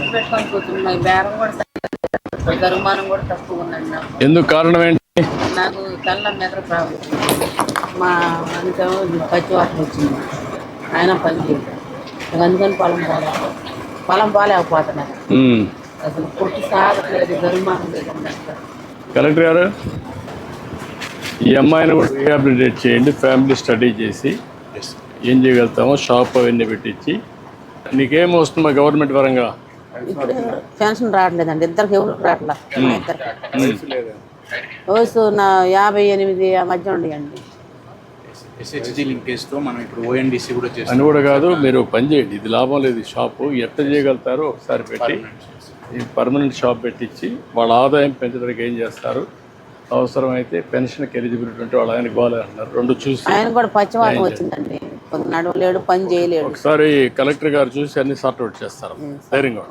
ఖర్చు పెట్టుకొని కూర్చున్నాయి. బేరం కూడా జరిమానం కూడా తక్కువ ఉందండి నాకు. ఎందుకు కారణం ఏంటి? నాకు కళ్ళ నిద్ర ప్రాబ్లం. మా అంతం పచ్చి వాసన వచ్చింది. ఆయన పని చేయదు. అందుకని పొలం పోలేకపోతున్నారు. అసలు పుట్టి సాగట్లేదు. జరిమానం లేదండి. కలెక్టర్ గారు, ఈ అమ్మాయిని కూడా రీహాబిలిటేట్ చేయండి. ఫ్యామిలీ స్టడీ చేసి ఏం చేయగలుగుతామో షాప్ అవన్నీ పెట్టించి. నీకేం వస్తుందా గవర్నమెంట్ పరంగా? ఇప్పుడు పెన్షన్ రావట్లేదండి. ఇద్దరికి ఎవరికి రావట్లేదు. వయసు నా 58 ఆ మధ్య ఉండేయండి. ఎస్హెచ్జి లింకేజ్తో మనం ఇప్పుడు ఓఎన్డీసీ కూడా చేస్తాం. అని కూడా కాదు, మీరు పని చేయండి. ఇది లాభం లేదు. ఈ షాపు ఎట్లా చేయగలుగుతారో ఒకసారి పెట్టి ఈ పర్మనెంట్ షాప్ పెట్టించి వాళ్ళ ఆదాయం పెంచడానికి ఏం చేస్తారు. అవసరమైతే పెన్షన్కి ఎలిజిబిలిటీ ఉంటే వాళ్ళు ఆయన గోలే అంటున్నారు. రెండు చూసి ఆయన కూడా పచ్చివాసన వచ్చిందండి. నడవలేడు, పని చేయలేడు. ఒకసారి కలెక్టర్ గారు చూసి అన్ని సార్ట్ అవుట్ చేస్తారు. ధైర్యంగా